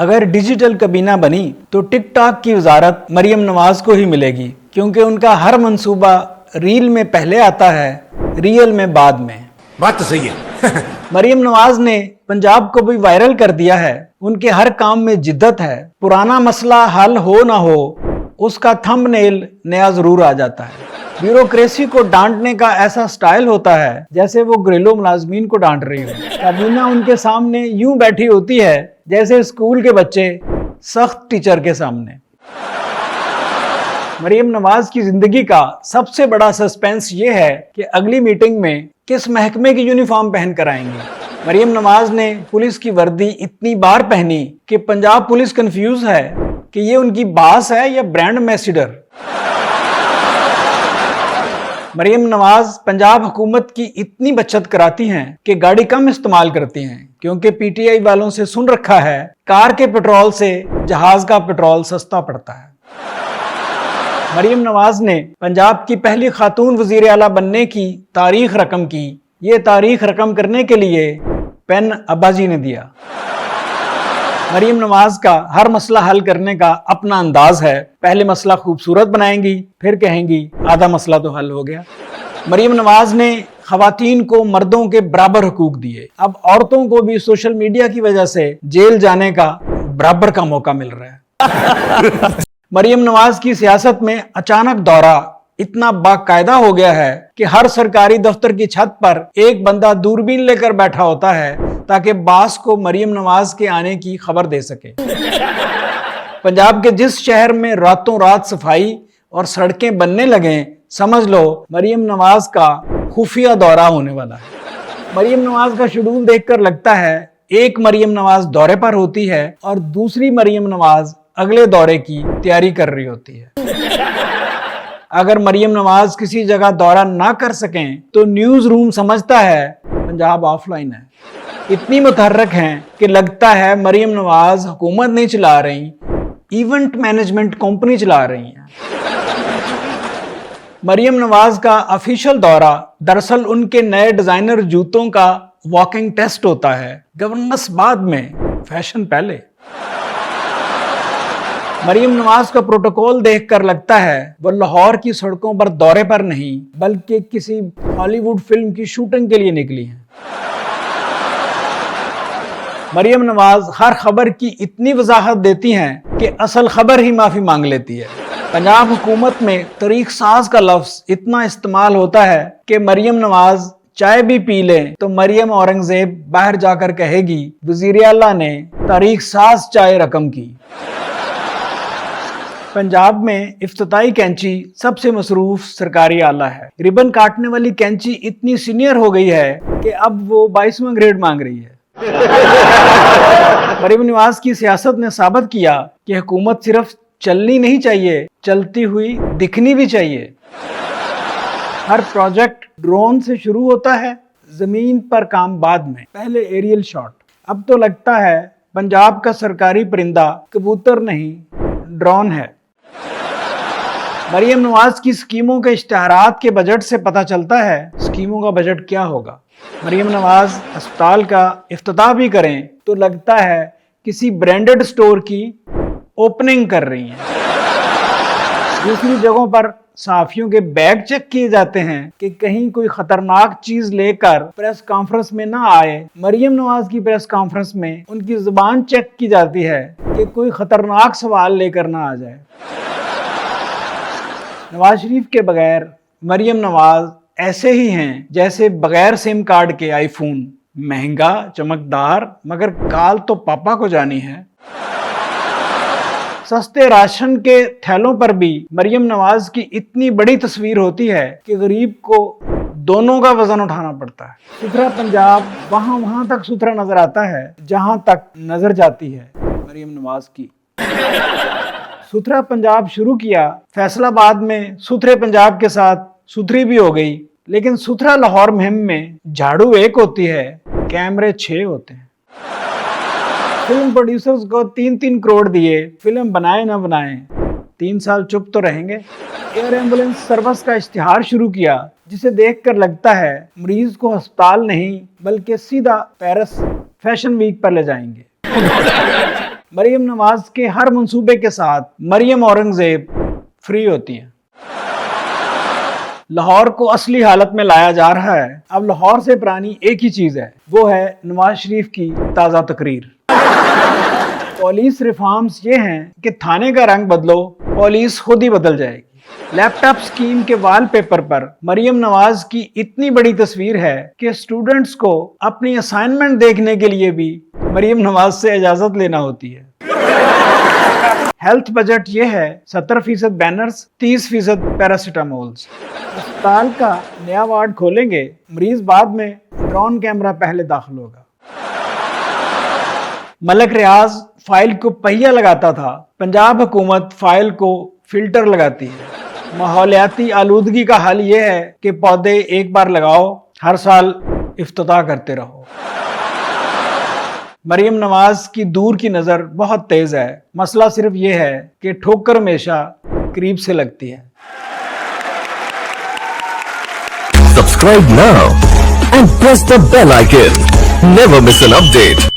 अगर डिजिटल कबीना बनी तो टिकटॉक की वजारत मरियम नवाज को ही मिलेगी, क्योंकि उनका हर मंसूबा रील में पहले आता है, रियल में बाद में। बात तो सही है। मरियम नवाज ने पंजाब को भी वायरल कर दिया है। उनके हर काम में जिद्दत है। पुराना मसला हल हो ना हो, उसका थंबनेल नया जरूर आ जाता है। ब्यूरोक्रेसी को डांटने का ऐसा स्टाइल होता है जैसे वो घरेलू मुलाजमीन को डांट रही हो। काबीना उनके सामने यूं बैठी होती है जैसे स्कूल के बच्चे सख्त टीचर के सामने। मरियम नवाज की जिंदगी का सबसे बड़ा सस्पेंस ये है कि अगली मीटिंग में किस महकमे की यूनिफॉर्म पहन कर आएंगे। मरियम नवाज ने पुलिस की वर्दी इतनी बार पहनी कि पंजाब पुलिस कंफ्यूज है कि ये उनकी बास है या ब्रांड एम्बेसडर। मरियम नवाज पंजाब हुकूमत की इतनी बचत कराती हैं कि गाड़ी कम इस्तेमाल करती हैं, क्योंकि पीटीआई वालों से सुन रखा है कार के पेट्रोल से जहाज का पेट्रोल सस्ता पड़ता है। मरियम नवाज ने पंजाब की पहली खातून वजीर आला बनने की तारीख रकम की। ये तारीख रकम करने के लिए पेन अब्बा जी ने दिया। मरियम नवाज का हर मसला हल करने का अपना अंदाज है। पहले मसला खूबसूरत बनाएंगी, फिर कहेंगी आधा मसला तो हल हो गया। मरियम नवाज ने खवातीन को मर्दों के बराबर हुकूक दिए। अब औरतों को भी सोशल मीडिया की वजह से जेल जाने का बराबर का मौका मिल रहा है। मरियम नवाज की सियासत में अचानक दौरा इतना बाकायदा हो गया है कि हर सरकारी दफ्तर की छत पर एक बंदा दूरबीन लेकर बैठा होता है ताकि बास को मरियम नवाज के आने की खबर दे सके। पंजाब के जिस शहर में रातों रात सफाई और सड़कें बनने लगे, समझ लो मरियम नवाज का खुफिया दौरा होने वाला है। मरियम नवाज का शेड्यूल देखकर लगता है एक मरियम नवाज दौरे पर होती है और दूसरी मरियम नवाज अगले दौरे की तैयारी कर रही होती है। अगर मरियम नवाज किसी जगह दौरा ना कर सकें तो न्यूज रूम समझता है पंजाब ऑफलाइन है। इतनी मुतहर्रक हैं कि लगता है मरियम नवाज हुकूमत नहीं चला रही, इवेंट मैनेजमेंट कंपनी चला रही हैं। मरियम नवाज का ऑफिशियल दौरा दरअसल उनके नए डिजाइनर जूतों का वॉकिंग टेस्ट होता है। गवर्नेंस बाद में, फैशन पहले। मरियम नवाज का प्रोटोकॉल देखकर लगता है वो लाहौर की सड़कों पर दौरे पर नहीं बल्कि किसी हॉलीवुड फिल्म की शूटिंग के लिए निकली हैं। मरियम नवाज हर खबर की इतनी वजाहत देती हैं कि असल खबर ही माफी मांग लेती है। पंजाब हुकूमत में तारीख साज का लफ्ज इतना इस्तेमाल होता है कि मरियम नवाज चाय भी पी ले तो मरियम औरंगजेब बाहर जाकर कहेगी वजीर आला ने तारीख साज चाय रकम की। पंजाब में इफ्तिताई कैंची सबसे मसरूफ सरकारी आला है। रिबन काटने वाली कैंची इतनी सीनियर हो गई है कि अब वो 22वां ग्रेड मांग रही है। मरियम नवाज की सियासत ने साबित किया कि हुकूमत सिर्फ चलनी नहीं चाहिए, चलती हुई दिखनी भी चाहिए। हर प्रोजेक्ट ड्रोन से शुरू होता है, जमीन पर काम बाद में, पहले एरियल शॉट। अब तो लगता है पंजाब का सरकारी परिंदा कबूतर नहीं ड्रोन है। मरियम नवाज की स्कीमों के इश्तिहारात के बजट से पता चलता है स्कीमों का बजट क्या होगा। मरियम नवाज अस्पताल का इफ्तिताह भी करें तो लगता है किसी ब्रांडेड स्टोर की ओपनिंग कर रही हैं। दूसरी जगहों पर सहाफियों के बैग चेक किए जाते हैं कि कहीं कोई खतरनाक चीज लेकर प्रेस कॉन्फ्रेंस में ना आए। मरियम नवाज की प्रेस कॉन्फ्रेंस में उनकी जुबान चेक की जाती है कि कोई खतरनाक सवाल लेकर ना आ जाए। नवाज शरीफ के बगैर मरियम नवाज ऐसे ही हैं जैसे बगैर सिम कार्ड के आईफोन, महंगा चमकदार मगर काल तो पापा को जानी है। सस्ते राशन के थैलों पर भी मरियम नवाज की इतनी बड़ी तस्वीर होती है कि गरीब को दोनों का वजन उठाना पड़ता है। सुथरा पंजाब वहां तक सुथरा नजर आता है जहां तक नजर जाती है मरियम नवाज की। सुथरा पंजाब शुरू किया, फैसलाबाद में सुथरे पंजाब के साथ सुथरी भी हो गई, लेकिन सुथरा लाहौर मुहिम में झाड़ू एक होती है, कैमरे 6 होते हैं। फिल्म प्रोड्यूसर्स को 3-3 करोड़ दिए, फिल्म बनाए ना बनाए 3 साल चुप तो रहेंगे। एयर एम्बुलेंस सर्विस का इश्तिहार शुरू किया जिसे देखकर लगता है मरीज को अस्पताल नहीं बल्कि सीधा पेरिस फैशन वीक पर ले जाएंगे। मरियम नवाज के हर मंसूबे के साथ मरियम औरंगजेब फ्री होती हैं। लाहौर को असली हालत में लाया जा रहा है। अब लाहौर से पुरानी एक ही चीज है, वो है नवाज शरीफ की ताज़ा तकरीर। पुलिस रिफॉर्म्स ये हैं कि थाने का रंग बदलो, पुलिस खुद ही बदल जाएगी। लैपटॉप स्कीम के वॉलपेपर पर मरियम नवाज की इतनी बड़ी तस्वीर है कि स्टूडेंट्स को अपनी असाइनमेंट देखने के लिए भी मरियम नवाज से इजाजत लेना होती है। हेल्थ बजट ये है 70% बैनर्स, 30% पैरासिटामोल्स। अस्पताल का नया वार्ड खोलेंगे, मरीज बाद में, ड्रोन कैमरा पहले दाखिल होगा। मलक रियाज फाइल को पहिया लगाता था, पंजाब हुकूमत फाइल को फिल्टर लगाती है। माहौलियाती आलूदगी का हल ये है कि पौधे एक बार लगाओ, हर साल इफ्तिताह करते रहो। मरियम नवाज की दूर की नजर बहुत तेज है। मसला सिर्फ ये है कि ठोकर हमेशा करीब से लगती है। Subscribe now and press the bell icon. Never miss an update.